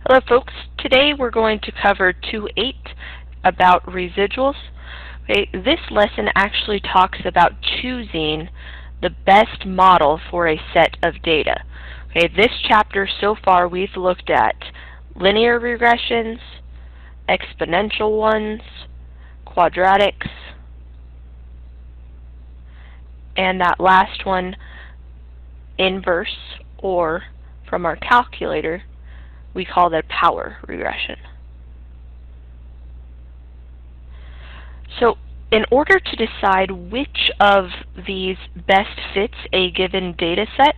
Hello folks, today we're going to cover 2.8 about residuals. Okay, this lesson actually talks about choosing the best model for a set of data. Okay, this chapter so far we've looked at linear regressions, exponential ones, quadratics, and that last one, inverse, or from our calculator, we call that power regression. So in order to decide which of these best fits a given data set,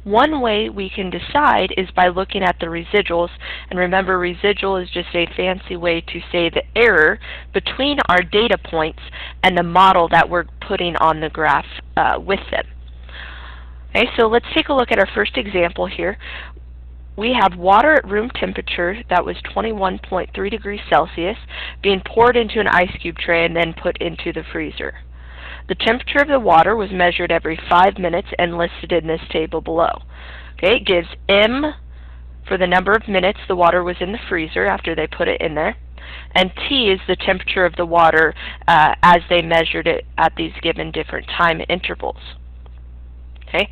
one way we can decide is by looking at the residuals. And remember, residual is just a fancy way to say the error between our data points and the model that we're putting on the graph with them. Okay, so let's take a look at our first example here. We have water at room temperature that was 21.3 degrees Celsius being poured into an ice cube tray and then put into the freezer. The temperature of the water was measured every 5 minutes and listed in this table below. Okay, it gives M for the number of minutes the water was in the freezer after they put it in there, and T is the temperature of the water as they measured it at these given different time intervals. Okay,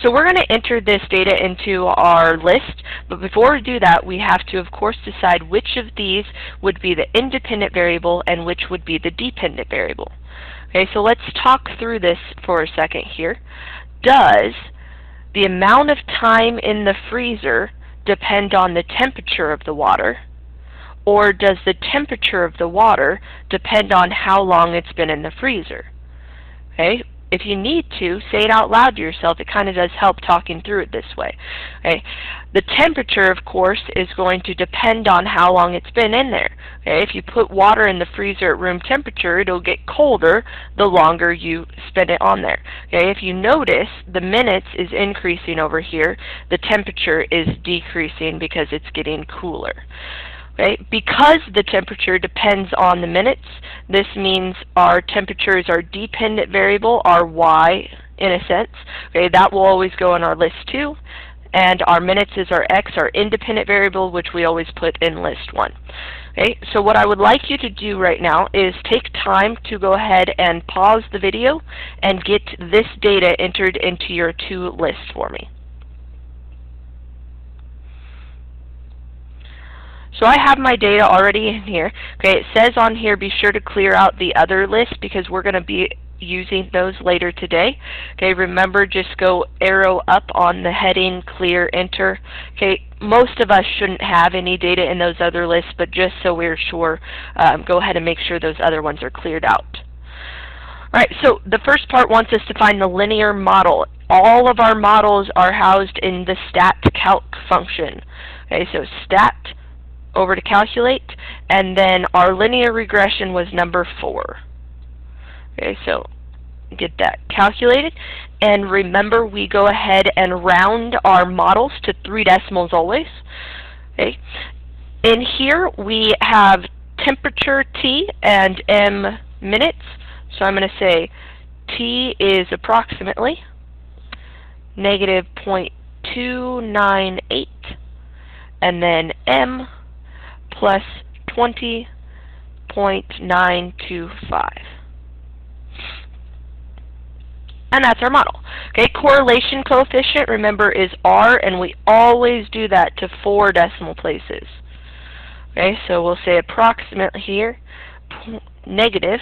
so we're going to enter this data into our list, but before we do that, we have to, of course, decide which of these would be the independent variable and which would be the dependent variable. Okay, so let's talk through this for a second here. Does the amount of time in the freezer depend on the temperature of the water, or does the temperature of the water depend on how long it's been in the freezer? Okay. If you need to, say it out loud to yourself. It kind of does help talking through it this way. Okay? The temperature, of course, is going to depend on how long it's been in there. Okay? If you put water in the freezer at room temperature, it'll get colder the longer you spend it on there. Okay? If you notice, the minutes is increasing over here. The temperature is decreasing because it's getting cooler. Okay? Because the temperature depends on the minutes, this means our temperature is our dependent variable, our y in a sense. Okay? That will always go in our list 2. And our minutes is our x, our independent variable, which we always put in list 1. Okay? So what I would like you to do right now is take time to go ahead and pause the video and get this data entered into your 2 list for me. So I have my data already in here. Okay, it says on here be sure to clear out the other list because we're going to be using those later today. Okay, remember, just go arrow up on the heading, clear, enter. Okay, most of us shouldn't have any data in those other lists, but just so we're sure, go ahead and make sure those other ones are cleared out. Alright, so the first part wants us to find the linear model. All of our models are housed in the stat calc function. Okay, so stat over to calculate, and then our linear regression was number 4. Okay, so get that calculated, and remember we go ahead and round our models to 3 decimals always. Okay, in here we have temperature T and M minutes, so I'm going to say T is approximately negative 0.298, and then M plus 20.925. And that's our model. Okay, correlation coefficient, remember, is R, and we always do that to 4 decimal places. Okay, so we'll say approximately here, negative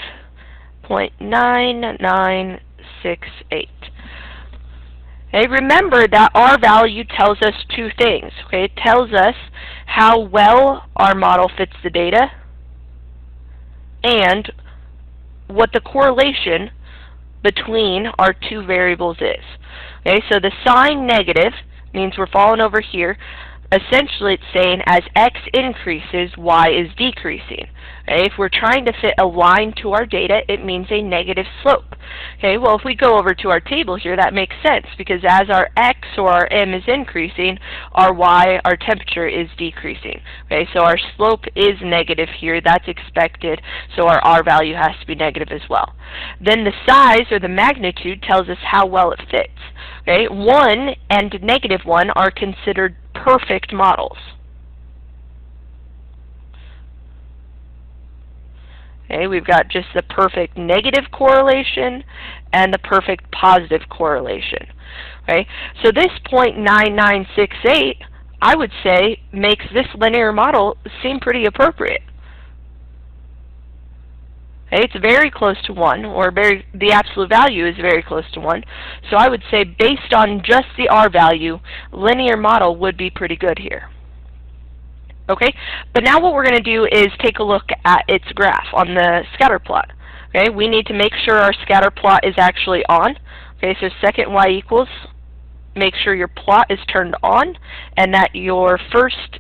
0.9968. Okay, remember that R value tells us 2 things. Okay, it tells us how well our model fits the data and what the correlation between our 2 variables is. Okay, so the sign negative means we're falling over here. Essentially, it's saying as x increases, y is decreasing. Okay, if we're trying to fit a line to our data, it means a negative slope. Okay, well, if we go over to our table here, that makes sense, because as our x or our m is increasing, our y, our temperature, is decreasing. Okay, so our slope is negative here. That's expected, so our r value has to be negative as well. Then the size, or the magnitude, tells us how well it fits. Okay, 1 and -1 are considered perfect models. Okay, we've got just the perfect negative correlation and the perfect positive correlation. Okay, so this 0.9968, I would say, makes this linear model seem pretty appropriate. Okay, it's very close to 1, or the absolute value is very close to 1. So I would say, based on just the R value, linear model would be pretty good here. Okay, but now what we're going to do is take a look at its graph on the scatter plot. Okay, we need to make sure our scatter plot is actually on. Okay, so second y equals, make sure your plot is turned on and that your first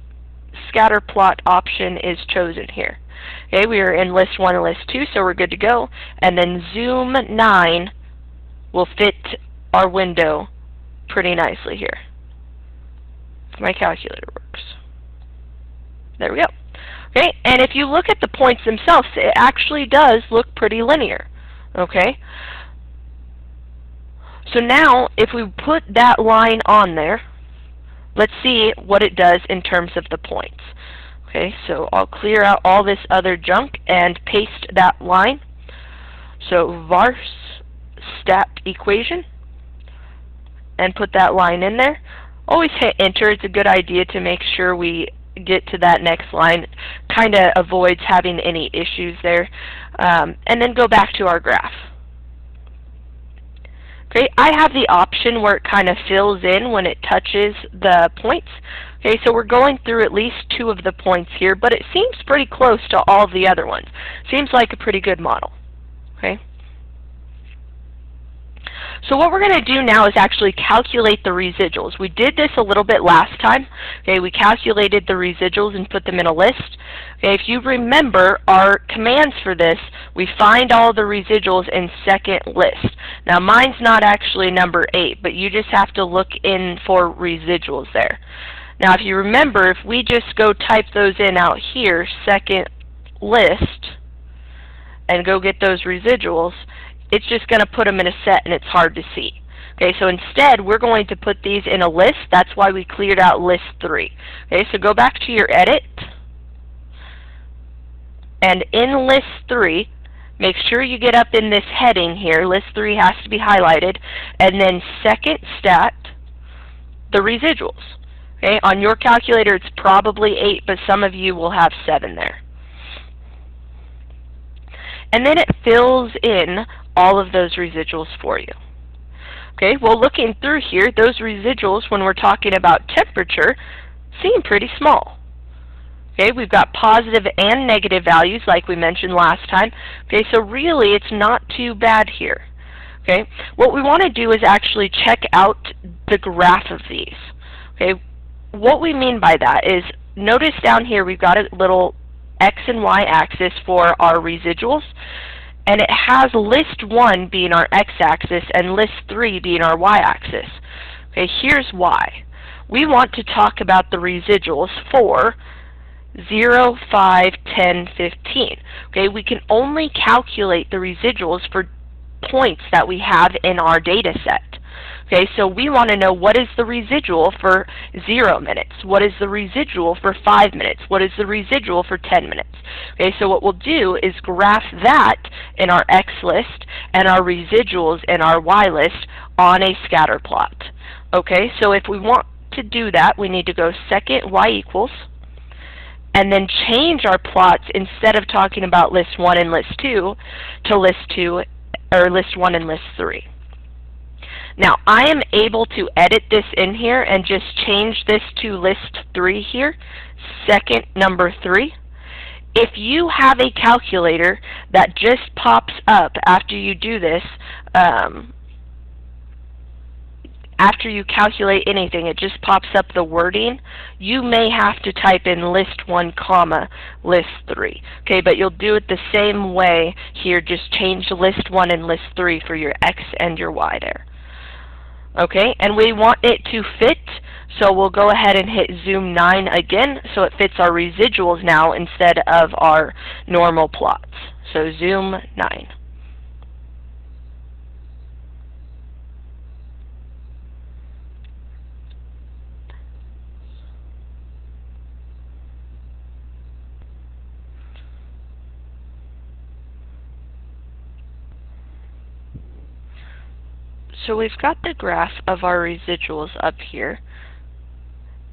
scatter plot option is chosen here. Okay, we are in list 1 and list 2, so we're good to go. And then zoom 9 will fit our window pretty nicely here. If my calculator works. There we go. Okay, and if you look at the points themselves, it actually does look pretty linear. Okay? So now, if we put that line on there, let's see what it does in terms of the points. Okay, so I'll clear out all this other junk and paste that line. So vars stat equation, and put that line in there. Always hit enter. It's a good idea to make sure we get to that next line. Kind of avoids having any issues there. And then go back to our graph. Okay, I have the option where it kind of fills in when it touches the points. Okay, so we're going through at least 2 of the points here, but it seems pretty close to all of the other ones. Seems like a pretty good model. Okay. So what we're going to do now is actually calculate the residuals. We did this a little bit last time. Okay, we calculated the residuals and put them in a list. Okay, if you remember our commands for this, we find all the residuals in second list. Now mine's not actually number 8, but you just have to look in for residuals there. Now if you remember, if we just go type those in out here, second list, and go get those residuals, it's just going to put them in a set and it's hard to see. Okay, so instead we're going to put these in a list. That's why we cleared out list 3. Okay, so go back to your edit, and in list 3, make sure you get up in this heading here. List 3 has to be highlighted, and then second stat, the residuals. Okay, on your calculator it's probably 8, but some of you will have 7 there. And then it fills in all of those residuals for you. Okay, well looking through here, those residuals, when we're talking about temperature, seem pretty small. Okay, we've got positive and negative values like we mentioned last time. Okay, so really it's not too bad here. Okay, what we want to do is actually check out the graph of these. Okay, what we mean by that is, notice down here we've got a little X and Y axis for our residuals, and it has list 1 being our x-axis and list 3 being our y-axis. Okay, here's why. We want to talk about the residuals for 0, 5, 10, 15. Okay, we can only calculate the residuals for points that we have in our data set. Okay, so we want to know what is the residual for 0 minutes, what is the residual for 5 minutes, what is the residual for 10 minutes. Okay, so what we'll do is graph that in our X list and our residuals in our Y list on a scatter plot. Okay, so if we want to do that, we need to go second Y equals, and then change our plots instead of talking about list 1 and list 2 to list 2 or list 1 and list 3. Now, I am able to edit this in here and just change this to list 3 here, second number 3. If you have a calculator that just pops up after you do this, after you calculate anything, it just pops up the wording, you may have to type in list 1, comma, list 3. Okay, but you'll do it the same way here, just change list 1 and list 3 for your X and your Y there. Okay, and we want it to fit, so we'll go ahead and hit zoom 9 again, so it fits our residuals now instead of our normal plots. So zoom 9. So we've got the graph of our residuals up here,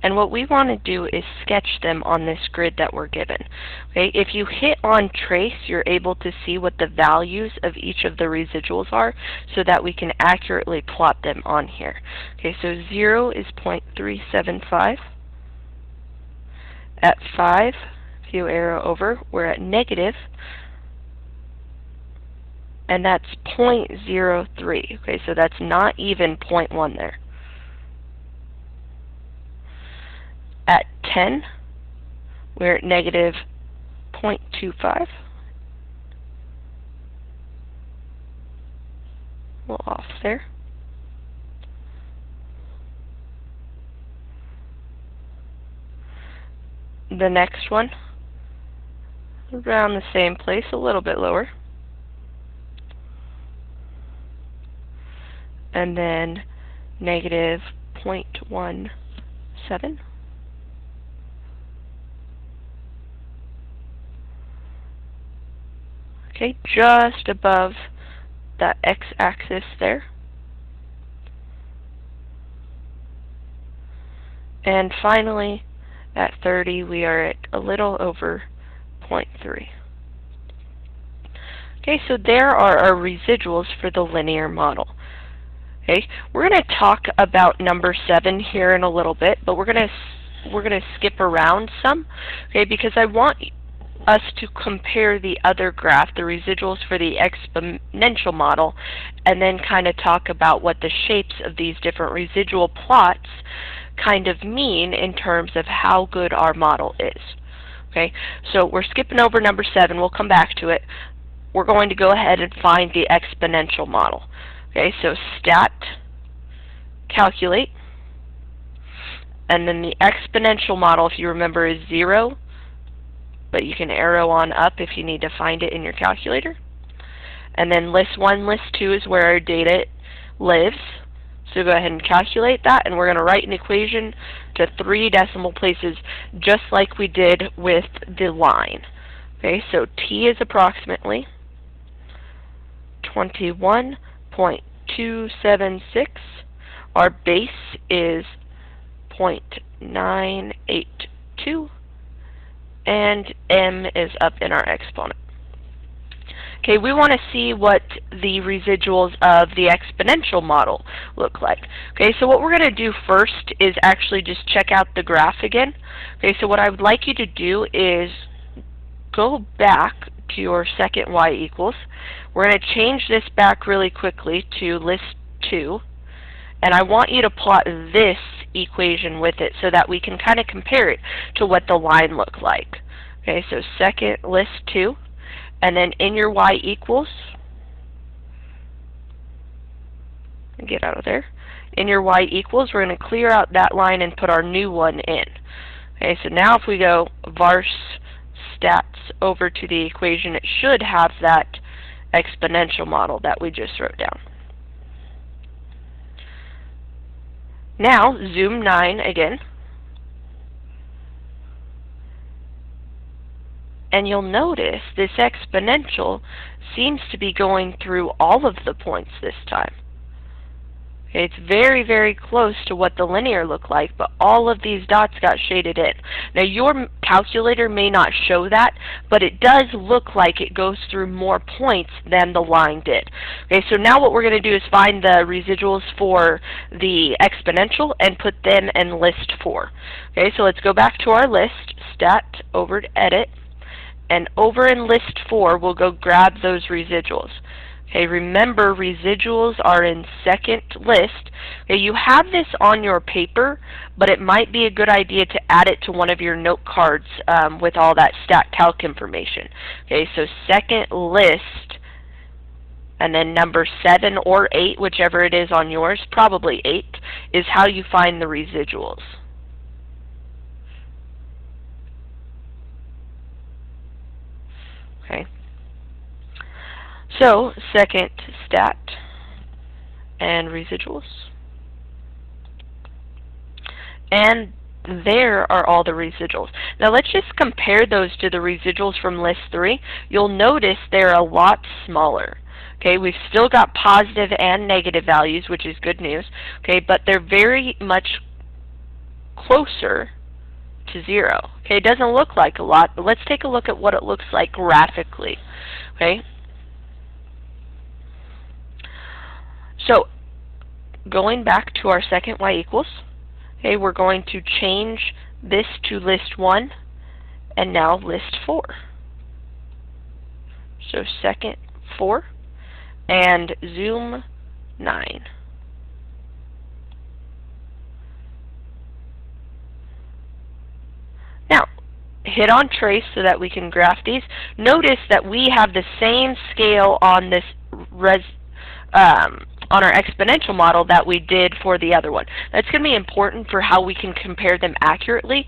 and what we want to do is sketch them on this grid that we're given. Okay, if you hit on trace, you're able to see what the values of each of the residuals are so that we can accurately plot them on here. Okay, so 0 is 0.375. At 5, if you arrow over, we're at negative, and that's 0.03. Okay, so that's not even 0.1 there. At 10, we're at negative 0.25. A little off there. The next one, around the same place, a little bit lower. And then negative 0.17. Okay, just above that x-axis there. And finally, at 30, we are at a little over 0.3. Okay, so there are our residuals for the linear model. Okay, we're going to talk about number 7 here in a little bit, but we're going to skip around some, okay, because I want us to compare the other graph, the residuals for the exponential model, and then kind of talk about what the shapes of these different residual plots kind of mean in terms of how good our model is. Okay, so we're skipping over number 7. We'll come back to it. We're going to go ahead and find the exponential model. Okay, so stat, calculate, and then the exponential model, if you remember, is 0, but you can arrow on up if you need to find it in your calculator. And then list 1, list 2 is where our data lives. So go ahead and calculate that, and we're going to write an equation to 3 decimal places, just like we did with the line. Okay, so t is approximately 21.276. Our base is 0.982, and m is up in our exponent. Okay, we want to see what the residuals of the exponential model look like. Okay, so what we're going to do first is actually just check out the graph again. Okay, so what I would like you to do is go back to your second y equals. We're going to change this back really quickly to list 2. And I want you to plot this equation with it so that we can kind of compare it to what the line looked like. Okay, so second list 2. And then in your y equals, get out of there. In your y equals, we're going to clear out that line and put our new one in. Okay, so now if we go vars stats over to the equation, it should have that exponential model that we just wrote down. Now, zoom 9 again. And you'll notice this exponential seems to be going through all of the points this time. It's very, very close to what the linear looked like, but all of these dots got shaded in. Now, your calculator may not show that, but it does look like it goes through more points than the line did. Okay, so now what we're going to do is find the residuals for the exponential and put them in list 4. Okay, so let's go back to our list, stat, over to edit, and over in list 4, we'll go grab those residuals. Okay, remember, residuals are in second list. Okay, you have this on your paper, but it might be a good idea to add it to one of your note cards with all that stat calc information. Okay, so second list, and then number 7 or 8, whichever it is on yours, probably 8, is how you find the residuals. Okay. So, second stat and residuals. And there are all the residuals. Now let's just compare those to the residuals from list 3. You'll notice they're a lot smaller. Okay, we've still got positive and negative values, which is good news. Okay, but they're very much closer to 0. Okay, it doesn't look like a lot, but let's take a look at what it looks like graphically. Okay, so going back to our second y equals, okay, we're going to change this to list 1 and now list 4. So second 4 and zoom 9. Now, hit on trace so that we can graph these. Notice that we have the same scale on this on our exponential model that we did for the other one. That's going to be important for how we can compare them accurately,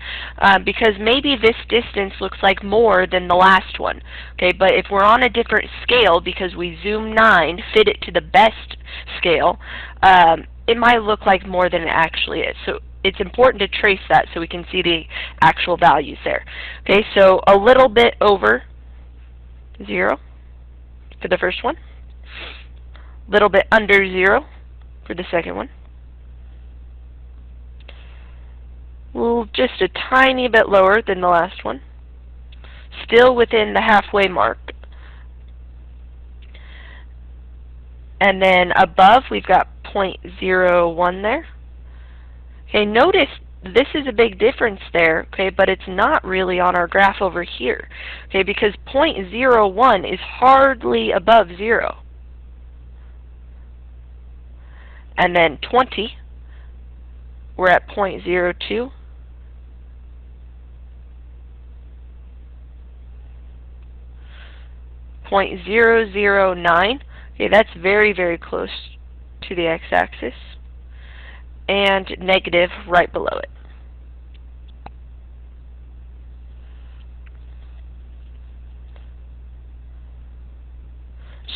because maybe this distance looks like more than the last one. Okay, but if we're on a different scale because we zoom 9, fit it to the best scale, it might look like more than it actually is. So it's important to trace that so we can see the actual values there. Okay, so a little bit over 0 for the first one. Little bit under 0 for the second one. Well, just a tiny bit lower than the last one. Still within the halfway mark. And then above we've got 0.01 there. Okay, notice this is a big difference there, okay, but it's not really on our graph over here. Okay, because 0.01 is hardly above 0. And then 20, we're at 0.02. .009, okay, that's very, very close to the x-axis, and negative right below it.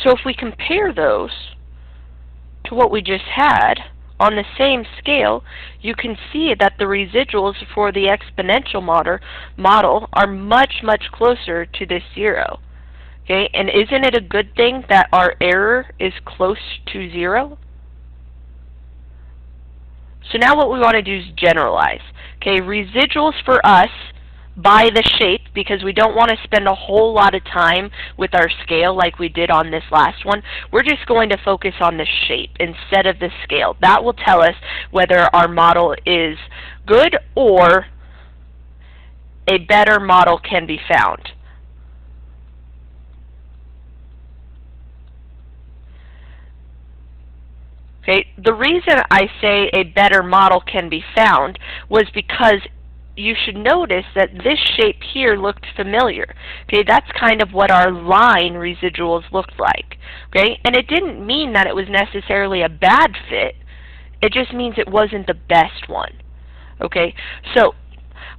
So if we compare those to what we just had on the same scale, you can see that the residuals for the exponential model are much, much closer to this 0. Okay, and isn't it a good thing that our error is close to 0? So now what we want to do is generalize. Okay, residuals for us by the shape, because we don't want to spend a whole lot of time with our scale like we did on this last one. We're just going to focus on the shape instead of the scale. That will tell us whether our model is good or a better model can be found. Okay, the reason I say a better model can be found was because you should notice that this shape here looked familiar. Okay, that's kind of what our line residuals looked like. Okay, and it didn't mean that it was necessarily a bad fit. It just means it wasn't the best one. Okay, so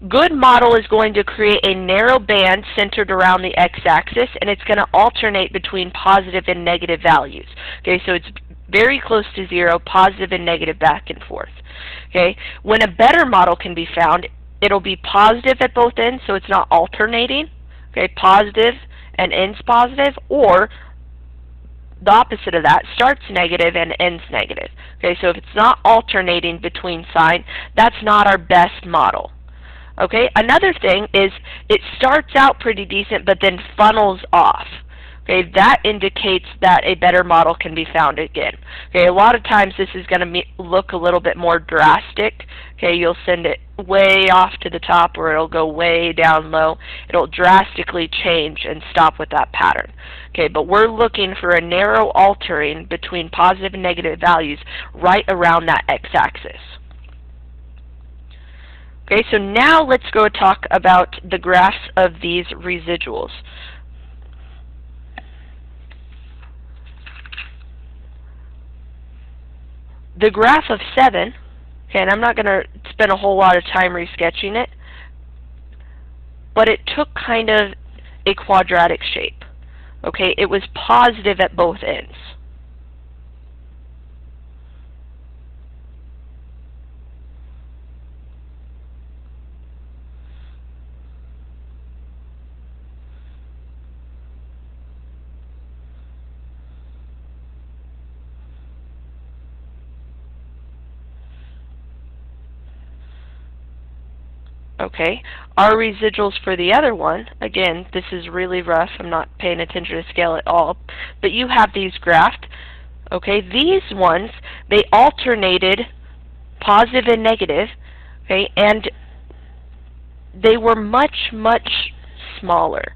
good model is going to create a narrow band centered around the x-axis, and it's going to alternate between positive and negative values. Okay, so it's very close to 0, positive and negative back and forth. Okay, when a better model can be found, it'll be positive at both ends, so it's not alternating. Okay, positive and ends positive, or the opposite of that, starts negative and ends negative. Okay, so if it's not alternating between signs, that's not our best model. Okay, another thing is it starts out pretty decent but then funnels off. Okay, that indicates that a better model can be found again. Okay, a lot of times this is going to look a little bit more drastic. Okay, you'll send it way off to the top or it'll go way down low. It'll drastically change and stop with that pattern. Okay, but we're looking for a narrow altering between positive and negative values right around that x-axis. Okay, so now let's go talk about the graphs of these residuals. The graph of 7, okay, and I'm not going to spend a whole lot of time resketching it, but it took kind of a quadratic shape. Okay, it was positive at both ends. Okay, our residuals for the other one, again, this is really rough, I'm not paying attention to scale at all, but you have these graphed. Okay, these ones, they alternated positive and negative, okay, and they were much, much smaller.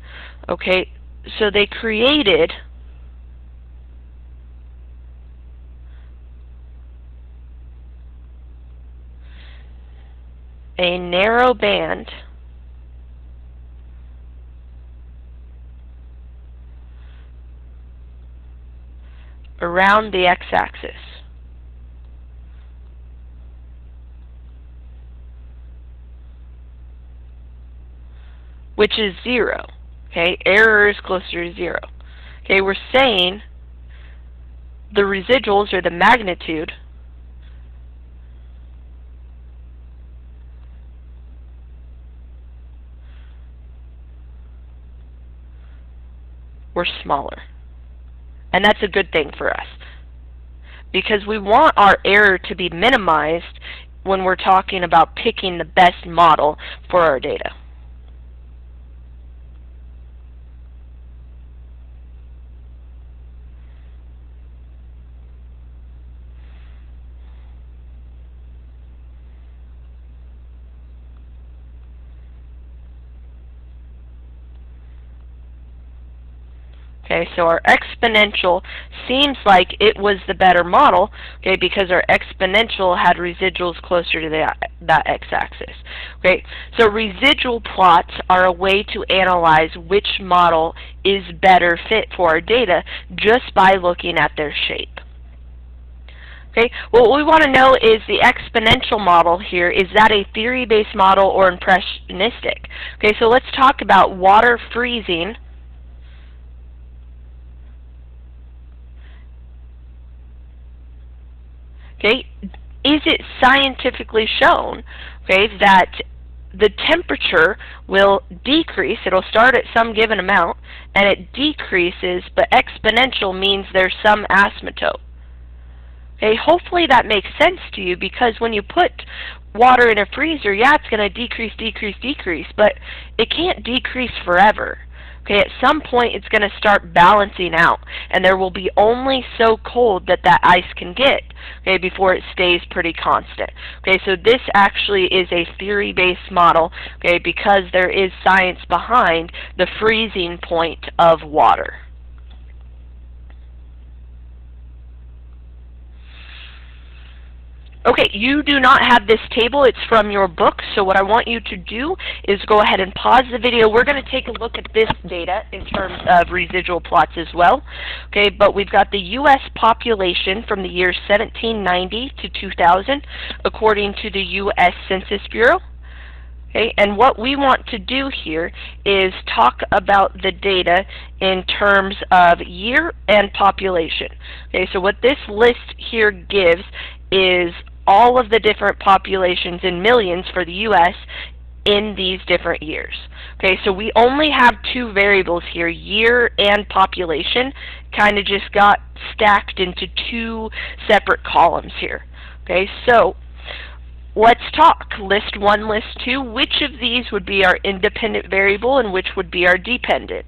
Okay, so they created a narrow band around the x-axis, which is 0. Okay, error is closer to 0. Okay, we're saying the residuals, or the magnitude, were smaller. And that's a good thing for us, because we want our error to be minimized when we're talking about picking the best model for our data. Okay, so our exponential seems like it was the better model, okay, because our exponential had residuals closer to that x-axis. Okay, so residual plots are a way to analyze which model is better fit for our data just by looking at their shape. Okay, well, what we want to know is the exponential model here, is that a theory-based model or impressionistic? Okay, so let's talk about water freezing. Okay, is it scientifically shown, okay, that the temperature will decrease? It'll start at some given amount, and it decreases, but exponential means there's some asymptote. Okay, hopefully that makes sense to you, because when you put water in a freezer, yeah, it's going to decrease, decrease, decrease, but it can't decrease forever. Okay, at some point it's going to start balancing out, and there will be only so cold that that ice can get, okay, before it stays pretty constant. Okay, so this actually is a theory-based model, okay, because there is science behind the freezing point of water. Okay, you do not have this table. It's from your book, so what I want you to do is go ahead and pause the video. We're going to take a look at this data in terms of residual plots as well. Okay, but we've got the U.S. population from the years 1790 to 2000, according to the U.S. Census Bureau. Okay, and what we want to do here is talk about the data in terms of year and population. Okay, so what this list here gives is all of the different populations in millions for the U.S. in these different years. Okay, so we only have two variables here, year and population, kind of just got stacked into two separate columns here. Okay, so let's talk. List 1, list 2. Which of these would be our independent variable and which would be our dependent?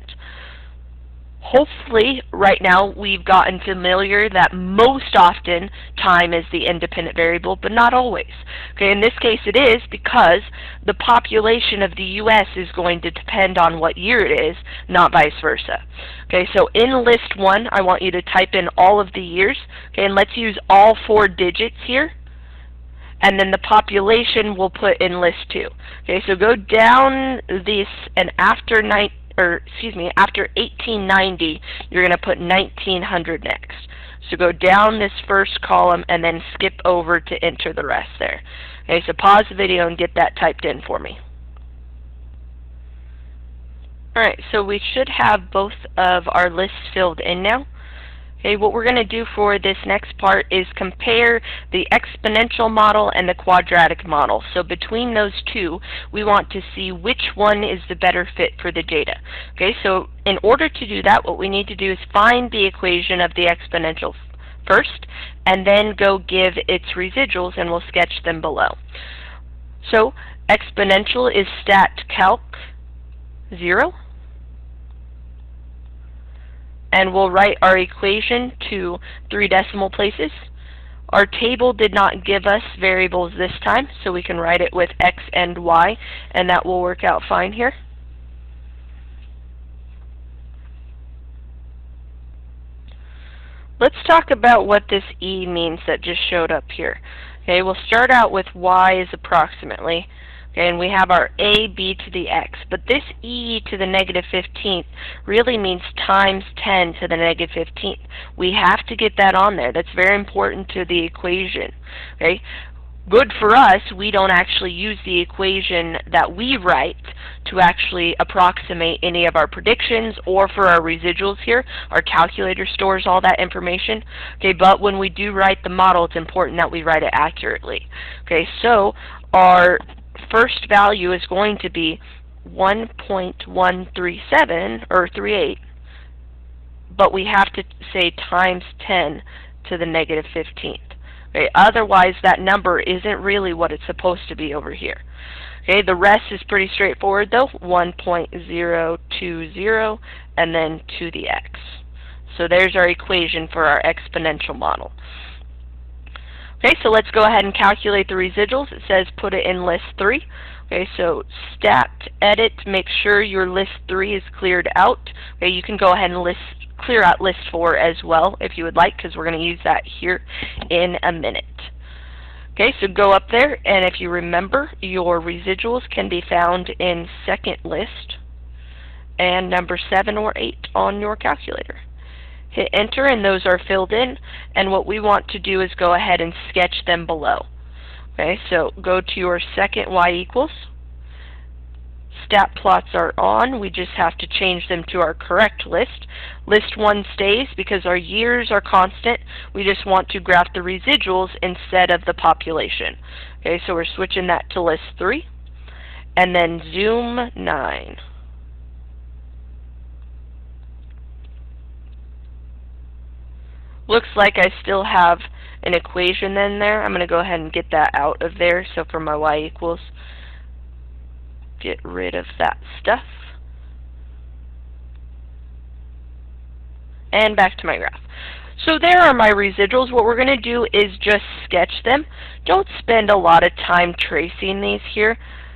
Hopefully, right now, we've gotten familiar that most often time is the independent variable, but not always. Okay, in this case it is, because the population of the U.S. is going to depend on what year it is, not vice versa. Okay, so in list 1, I want you to type in all of the years. Okay, and let's use all 4 digits here. And then the population we'll put in list 2. Okay, so go down this, and after after 1890, you're going to put 1900 next. So go down this first column and then skip over to enter the rest there. Okay, so pause the video and get that typed in for me. Alright, so we should have both of our lists filled in now. Okay, what we're going to do for this next part is compare the exponential model and the quadratic model. So between those two, we want to see which one is the better fit for the data. Okay, so in order to do that, what we need to do is find the equation of the exponential first, and then go give its residuals, and we'll sketch them below. So exponential is stat calc 0. And we'll write our equation to 3 decimal places. Our table did not give us variables this time, so we can write it with x and y, and that will work out fine here. Let's talk about what this e means that just showed up here. Okay, we'll start out with y is approximately. Okay, and we have our a, b to the x. But this e to the negative 15th really means times 10 to the negative 15th. We have to get that on there. That's very important to the equation. Okay, good for us, we don't actually use the equation that we write to actually approximate any of our predictions, or for our residuals here, our calculator stores all that information. Okay, but when we do write the model, it's important that we write it accurately. Okay, so our first value is going to be 1.137 or 38, but we have to say times 10 to the negative 15th. Okay, otherwise that number isn't really what it's supposed to be over here. Okay, the rest is pretty straightforward though, 1.020 and then to the x. So there's our equation for our exponential model. Okay, so let's go ahead and calculate the residuals. It says put it in list 3. Okay, so stat, edit, make sure your list 3 is cleared out. Okay, you can go ahead and clear out list 4 as well if you would like, because we're going to use that here in a minute. Okay, so go up there, and if you remember, your residuals can be found in second list and number 7 or 8 on your calculator. Hit enter, and those are filled in, and what we want to do is go ahead and sketch them below. Okay, so go to your second y equals. Stat plots are on. We just have to change them to our correct list. List 1 stays because our years are constant. We just want to graph the residuals instead of the population. Okay, so we're switching that to list 3. And then zoom 9. Looks like I still have an equation in there. I'm going to go ahead and get that out of there. So for my y equals, get rid of that stuff. And back to my graph. So there are my residuals. What we're going to do is just sketch them. Don't spend a lot of time tracing these here.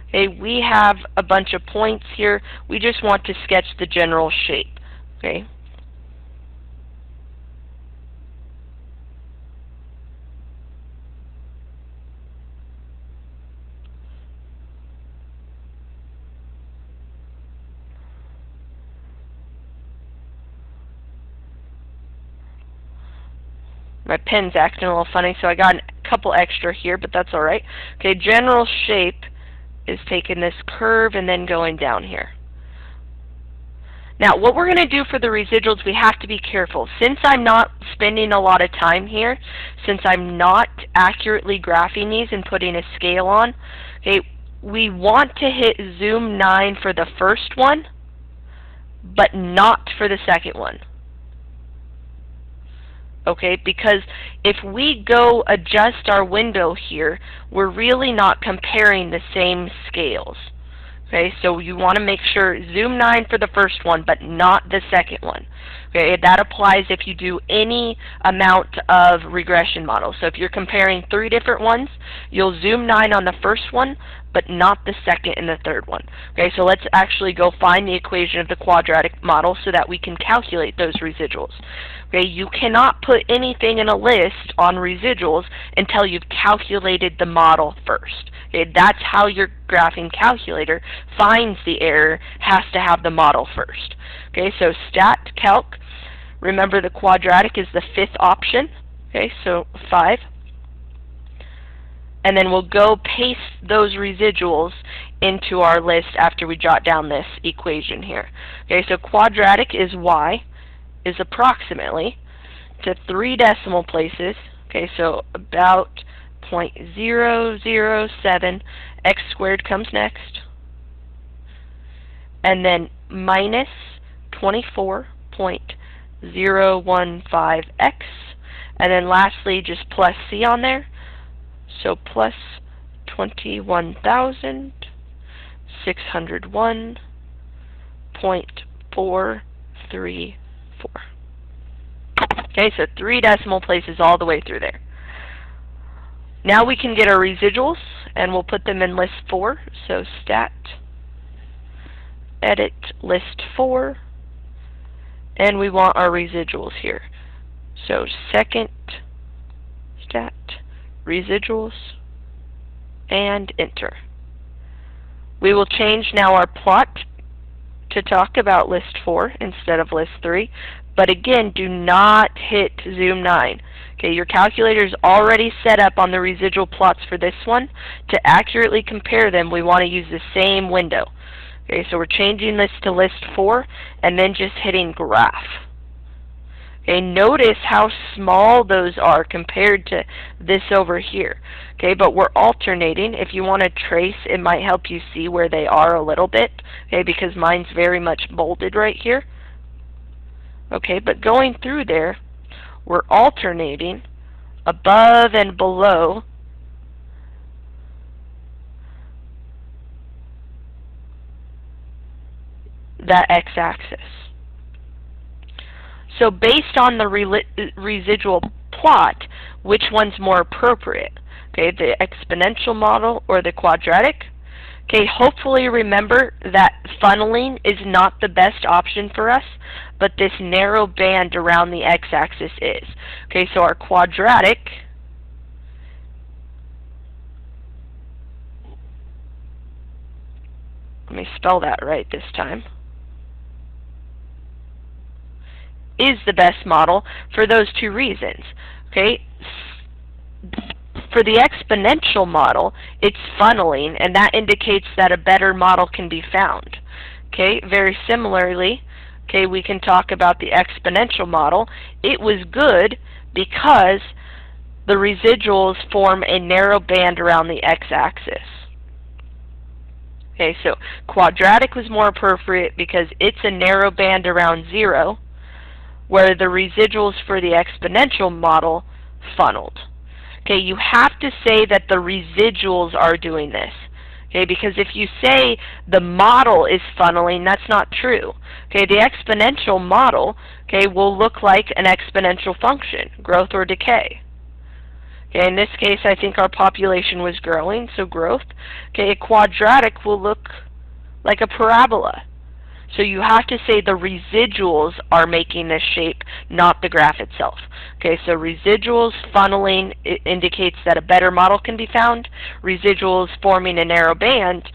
Okay, we have a bunch of points here. We just want to sketch the general shape. Okay. My pen's acting a little funny, so I got a couple extra here, but that's alright. Okay, general shape is taking this curve and then going down here. Now, what we're going to do for the residuals, we have to be careful. Since I'm not spending a lot of time here, since I'm not accurately graphing these and putting a scale on, okay, we want to hit zoom 9 for the first one, but not for the second one. Okay, because if we go adjust our window here, we're really not comparing the same scales. Okay, so you want to make sure zoom 9 for the first one, but not the second one. Okay, that applies if you do any amount of regression models. So if you're comparing 3 different ones, you'll zoom 9 on the first one, but not the second and the third one. Okay, so let's actually go find the equation of the quadratic model so that we can calculate those residuals. Okay, you cannot put anything in a list on residuals until you've calculated the model first. Okay, that's how your graphing calculator finds the error, has to have the model first. Okay, so stat calc, remember the quadratic is the 5th option. Okay, so 5. And then we'll go paste those residuals into our list after we jot down this equation here. Okay, so quadratic is y is approximately to 3 decimal places. Okay, so about 0.007. X squared comes next. And then minus 24.015x. And then lastly, just plus c on there. So plus 21,601.434. Okay, so 3 decimal places all the way through there. Now we can get our residuals, and we'll put them in list 4. So stat, edit list 4, and we want our residuals here. So second, stat, residuals, and enter. We will change now our plot to talk about list 4 instead of list 3, but again, do not hit zoom 9. Okay, your calculator is already set up on the residual plots for this one. To accurately compare them, we want to use the same window. Okay, so we're changing this to list 4 and then just hitting graph. Okay, notice how small those are compared to this over here. Okay, but we're alternating. If you want to trace, it might help you see where they are a little bit. Okay, because mine's very much bolded right here. Okay, but going through there, we're alternating above and below that x-axis. So based on the residual plot, which one's more appropriate? Okay, the exponential model or the quadratic? Okay, hopefully remember that funneling is not the best option for us, but this narrow band around the x-axis is. Okay, so our quadratic let me spell that right this time, is the best model for those 2 reasons. Okay, for the exponential model, it's funneling, and that indicates that a better model can be found. Okay, very similarly, okay, we can talk about the exponential model. It was good because the residuals form a narrow band around the x-axis. Okay, so quadratic was more appropriate because it's a narrow band around 0, where the residuals for the exponential model funneled. Okay, you have to say that the residuals are doing this. Okay, because if you say the model is funneling, that's not true. Okay, the exponential model, okay, will look like an exponential function, growth or decay. Okay, in this case, I think our population was growing, so growth. Okay, a quadratic will look like a parabola. So you have to say the residuals are making this shape, not the graph itself. Okay, so residuals funneling indicates that a better model can be found. Residuals forming a narrow band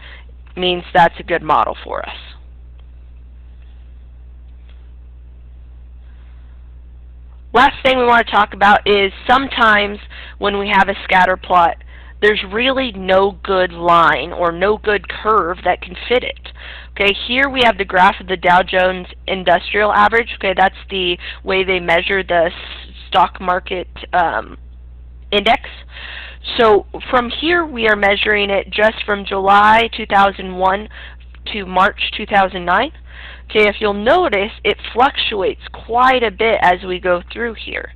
means that's a good model for us. Last thing we want to talk about is sometimes when we have a scatter plot, there's really no good line or no good curve that can fit it. Okay, here we have the graph of the Dow Jones Industrial Average. Okay, that's the way they measure the stock market index. So from here we are measuring it just from July 2001 to March 2009. Okay, if you'll notice, it fluctuates quite a bit as we go through here.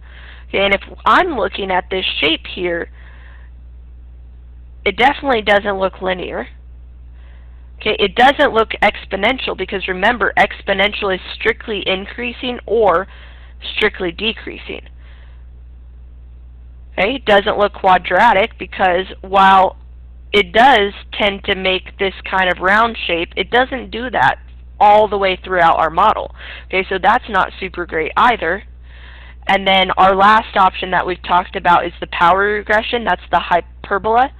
Okay, and if I'm looking at this shape here, it definitely doesn't look linear. Okay, it doesn't look exponential because remember, exponential is strictly increasing or strictly decreasing. Okay, it doesn't look quadratic because while it does tend to make this kind of round shape, it doesn't do that all the way throughout our model. Okay, so that's not super great either. And then our last option that we've talked about is the power regression. That's the hyperbola.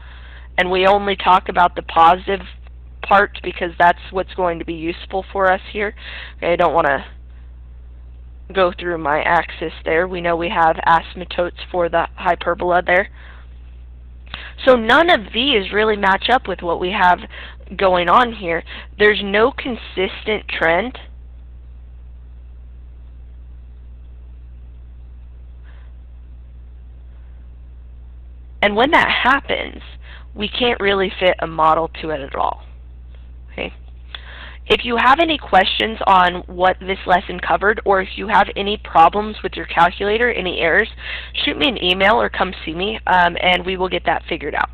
And we only talk about the positive part because that's what's going to be useful for us here. Okay, I don't want to go through my axis there. We know we have asymptotes for the hyperbola there. So none of these really match up with what we have going on here. There's no consistent trend. And when that happens, we can't really fit a model to it at all. Okay. If you have any questions on what this lesson covered, or if you have any problems with your calculator, any errors, shoot me an email or come see me, and we will get that figured out.